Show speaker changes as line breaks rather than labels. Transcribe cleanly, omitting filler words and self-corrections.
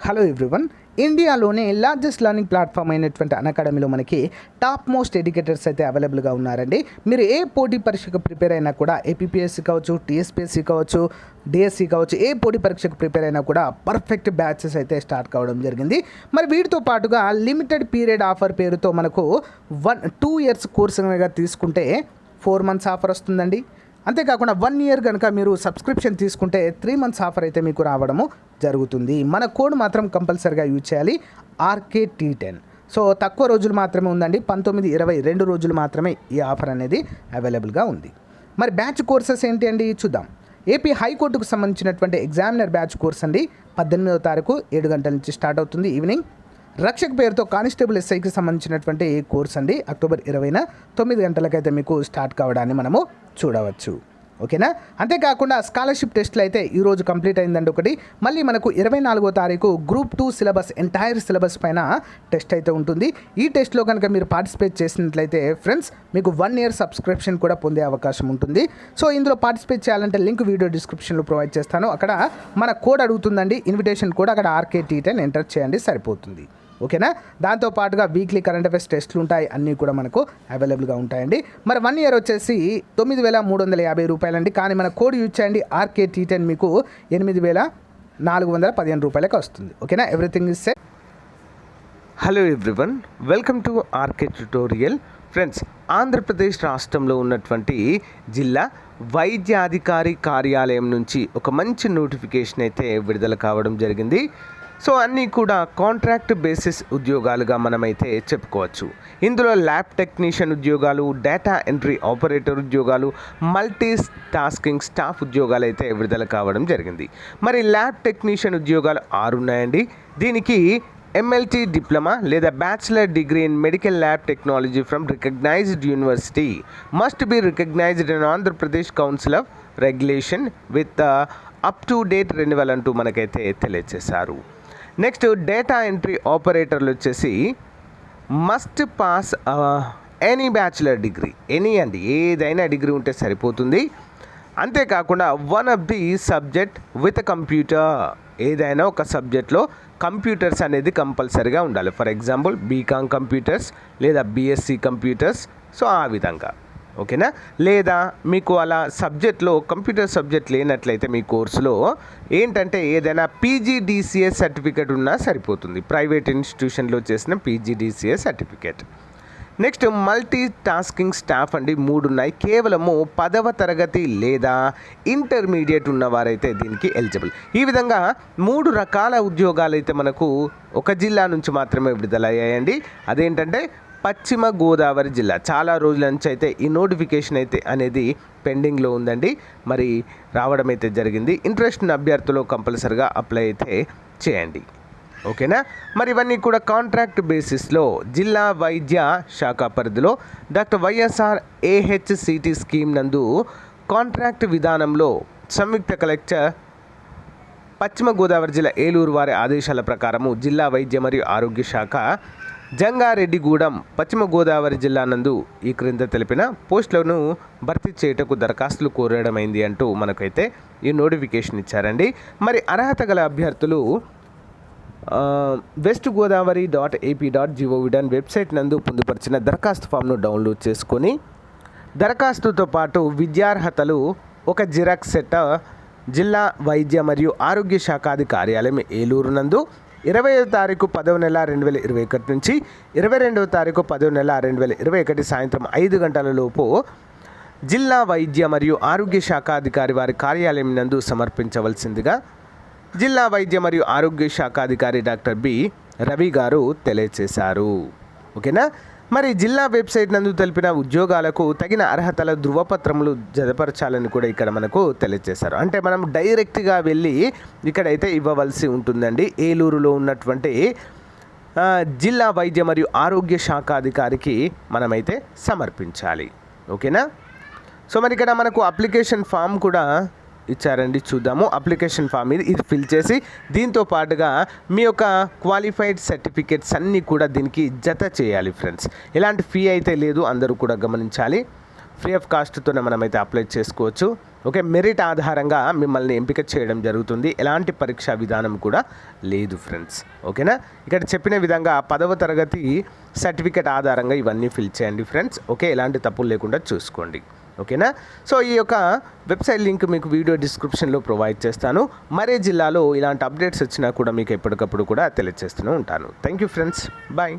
Hello everyone, ఇండియాలోనే largest learning platform అయినటువంటి అన్అకాడమీలో మనకి టాప్ మోస్ట్ ఎడ్యుకేటర్స్ అయితే అవైలబుల్గా ఉన్నారండి. మీరు ఏ పోటీ పరీక్షకు ప్రిపేర్ అయినా కూడా ఏపీపీఎస్సీ కావచ్చు, టీఎస్పీఎస్సీ కావచ్చు, డిఎస్సి కావచ్చు, ఏ పోటీ పరీక్షకు ప్రిపేర్ అయినా కూడా పర్ఫెక్ట్ బ్యాచెస్ అయితే స్టార్ట్ కావడం జరిగింది. మరి వీటితో పాటుగా లిమిటెడ్ పీరియడ్ ఆఫర్ పేరుతో మనకు 2 years కోర్స్ కనుక తీసుకుంటే 4 months ఆఫర్ వస్తుందండి. అంతేకాకుండా 1 year కనుక మీరు సబ్స్క్రిప్షన్ తీసుకుంటే 3 months ఆఫర్ అయితే మీకు రావడము జరుగుతుంది. మన కోడ్ మాత్రం కంపల్సరీగా యూజ్ చేయాలి, RKT10. సో తక్కువ రోజులు మాత్రమే ఉందండి, 19, 20 2 రోజులు మాత్రమే ఈ ఆఫర్ అనేది అవైలబుల్గా ఉంది. మరి బ్యాచ్ కోర్సెస్ ఏంటి అండి చూద్దాం. ఏపీ హైకోర్టుకు సంబంధించినటువంటి ఎగ్జామినర్ బ్యాచ్ కోర్స్ అండి 18వ తారీఖు 7 గంటల నుంచి స్టార్ట్ అవుతుంది ఈవినింగ్. రక్షక్ పేరుతో కానిస్టేబుల్ ఎస్ఐకి సంబంధించినటువంటి కోర్స్ అండి అక్టోబర్ 20న 9 గంటలకైతే మీకు స్టార్ట్ కావడాన్ని మనము చూడవచ్చు. ఓకేనా. అంతేకాకుండా స్కాలర్షిప్ టెస్ట్లు అయితే ఈరోజు కంప్లీట్ అయిందండి ఒకటి. మళ్ళీ మనకు 24వ తారీఖు గ్రూప్ 2 సిలబస్ ఎంటైర్ సిలబస్ పైన టెస్ట్ అయితే ఉంటుంది. ఈ టెస్ట్లో కనుక మీరు పార్టిసిపేట్ చేసినట్లయితే ఫ్రెండ్స్ మీకు 1 year సబ్స్క్రిప్షన్ కూడా పొందే అవకాశం ఉంటుంది. సో ఇందులో పార్టిసిపేట్ చేయాలంటే లింక్ వీడియో డిస్క్రిప్షన్లో ప్రొవైడ్ చేస్తాను. అక్కడ మన కోడ్ అడుగుతుందండి, ఇన్విటేషన్ కోడ్, అక్కడ RKT10 ఎంటర్ చేయండి సరిపోతుంది. ఓకేనా. దాంతోపాటుగా వీక్లీ కరెంట్ అఫైర్స్ టెస్ట్లు ఉంటాయి, అన్నీ కూడా మనకు అవైలబుల్గా ఉంటాయండి. మరి 1 year వచ్చేసి 9,350 రూపాయలండి. కానీ మన కోడ్ యూజ్ చేయండి RKT10, మీకు 8,415 రూపాయలకి వస్తుంది. ఓకేనా. Everything is set.
Hello everyone, welcome to RK tutorial. Friends, Andhra Pradesh రాష్ట్రంలో ఉన్నటువంటి జిల్లా వైద్యాధికారి కార్యాలయం నుంచి ఒక మంచి నోటిఫికేషన్ అయితే విడుదల కావడం జరిగింది. సో అన్నీ కూడా కాంట్రాక్ట్ బేసిస్ ఉద్యోగాలుగా మనమైతే చెప్పుకోవచ్చు. ఇందులో ల్యాబ్ టెక్నీషియన్ ఉద్యోగాలు, డేటా ఎంట్రీ ఆపరేటర్ ఉద్యోగాలు, మల్టీ టాస్కింగ్ స్టాఫ్ ఉద్యోగాలు అయితే విడుదల కావడం జరిగింది. మరి ల్యాబ్ టెక్నీషియన్ ఉద్యోగాలు 6 ఉన్నాయండి. దీనికి MLT డిప్లొమా లేదా bachelor degree in medical lab technology from recognised university must be recognised in Andhra Pradesh council of regulation with up to date renewal అంటూ మనకైతే తెలియజేశారు. నెక్స్ట్ డేటా ఎంట్రీ ఆపరేటర్లు వచ్చేసి must pass any bachelor degree, ఏదైనా degree ఉంటే సరిపోతుంది. అంతేకాకుండా 1 of the subject with computer, ఏదైనా ఒక సబ్జెక్ట్లో కంప్యూటర్స్ అనేది కంపల్సరీగా ఉండాలి. ఫర్ ఎగ్జాంపుల్ బీకామ్ కంప్యూటర్స్ లేదా BSc కంప్యూటర్స్. సో ఆ విధంగా ఓకేనా. లేదా మీకు అలా సబ్జెక్ట్లో కంప్యూటర్ సబ్జెక్ట్ లేనట్లయితే మీ కోర్సులో ఏంటంటే ఏదైనా PGDCA సర్టిఫికేట్ ఉన్నా సరిపోతుంది, ప్రైవేట్ ఇన్స్టిట్యూషన్లో చేసిన PGDCA certificate. Next multi tasking staff అండి 3 ఉన్నాయి. కేవలము 10వ తరగతి లేదా ఇంటర్మీడియట్ ఉన్నవారైతే దీనికి ఎలిజిబుల్. ఈ విధంగా 3 రకాల ఉద్యోగాలు అయితే మనకు ఒక జిల్లా నుంచి మాత్రమే విడుదలయ్యాయండి. అదేంటంటే పశ్చిమ గోదావరి జిల్లా. చాలా రోజుల నుంచి అయితే ఈ నోటిఫికేషన్ అయితే అనేది పెండింగ్లో ఉందండి, మరి రావడం అయితే జరిగింది. ఇంట్రెస్ట్ ఉన్న అభ్యర్థులు కంపల్సరిగా అప్లై అయితే చేయండి. ఓకేనా. మరి ఇవన్నీ కూడా కాంట్రాక్ట్ బేసిస్లో జిల్లా వైద్య శాఖ పరిధిలో డాక్టర్ వైఎస్ఆర్ AHCT స్కీమ్ నందు కాంట్రాక్ట్ విధానంలో సంయుక్త కలెక్టర్ పశ్చిమ గోదావరి జిల్లా ఏలూరు వారి ఆదేశాల ప్రకారము జిల్లా వైద్య మరియు ఆరోగ్య శాఖ జంగారెడ్డిగూడెం పశ్చిమ గోదావరి జిల్లా నందు ఈ క్రింద తెలిపిన పోస్టులను భర్తీ చేయటకు దరఖాస్తులు కోరడమైంది అంటూ మనకైతే ఈ నోటిఫికేషన్ ఇచ్చారండి. మరి అర్హత గల అభ్యర్థులు westgodavari.ap.gov.in వెబ్సైట్ నందు పొందుపరిచిన దరఖాస్తు ఫామ్ను డౌన్లోడ్ చేసుకొని దరఖాస్తుతో పాటు విద్యార్హతలు ఒక జిరాక్స్ సెట్ జిల్లా వైద్య మరియు ఆరోగ్య శాఖాది కార్యాలయం ఏలూరు నందు 20వ తారీఖు 10వ నెల 2021 నుంచి 22వ తారీఖు 10వ నెల 2021 సాయంత్రం 5 గంటల లోపు జిల్లా వైద్య మరియు ఆరోగ్య శాఖాధికారి వారి కార్యాలయం నందు సమర్పించవలసిందిగా జిల్లా వైద్య మరియు ఆరోగ్య శాఖాధికారి డాక్టర్ B. రవి గారు తెలియజేశారు. ఓకేనా. మరి జిల్లా వెబ్సైట్ నందు తెలిపిన ఉద్యోగాలకు తగిన అర్హతల ధృవపత్రములు జతపరచాలని కూడా ఇక్కడ మనకు తెలియజేశారు. అంటే మనం డైరెక్ట్గా వెళ్ళి ఇక్కడైతే ఇవ్వవలసి ఉంటుందండి. ఏలూరులో ఉన్నటువంటి జిల్లా వైద్య మరియు ఆరోగ్య శాఖాధికారికి మనమైతే సమర్పించాలి. ఓకేనా. సో మరి ఇక్కడ మనకు అప్లికేషన్ ఫామ్ కూడా ఇచ్చారండి, చూద్దాము. అప్లికేషన్ ఫామ్ ఇది ఫిల్ చేసి దీంతో పాటుగా మీ యొక్క క్వాలిఫైడ్ సర్టిఫికేట్స్ అన్నీ కూడా దీనికి జత చేయాలి ఫ్రెండ్స్. ఎలాంటి ఫీ అయితే లేదు, అందరూ కూడా గమనించాలి. ఫ్రీ ఆఫ్ కాస్ట్తోనే మనమైతే అప్లై చేసుకోవచ్చు. ఓకే, మెరిట్ ఆధారంగా మిమ్మల్ని ఎంపిక చేయడం జరుగుతుంది. ఎలాంటి పరీక్షా విధానం కూడా లేదు ఫ్రెండ్స్. ఓకేనా, ఇక్కడ చెప్పిన విధంగా 10వ తరగతి సర్టిఫికేట్ ఆధారంగా ఇవన్నీ ఫిల్ చేయండి ఫ్రెండ్స్. ఓకే, ఎలాంటి తప్పులు లేకుండా చూసుకోండి. ఓకేనా, సో ఈ యొక్క వెబ్సైట్ లింక్ మీకు వీడియో డిస్క్రిప్షన్లో ప్రొవైడ్ చేస్తాను. మరే జిల్లాలో ఇలాంటి అప్డేట్స్ వచ్చినా కూడా మీకు ఎప్పటికప్పుడు కూడా తెలియజేస్తూనే ఉంటాను. Thank you friends, bye.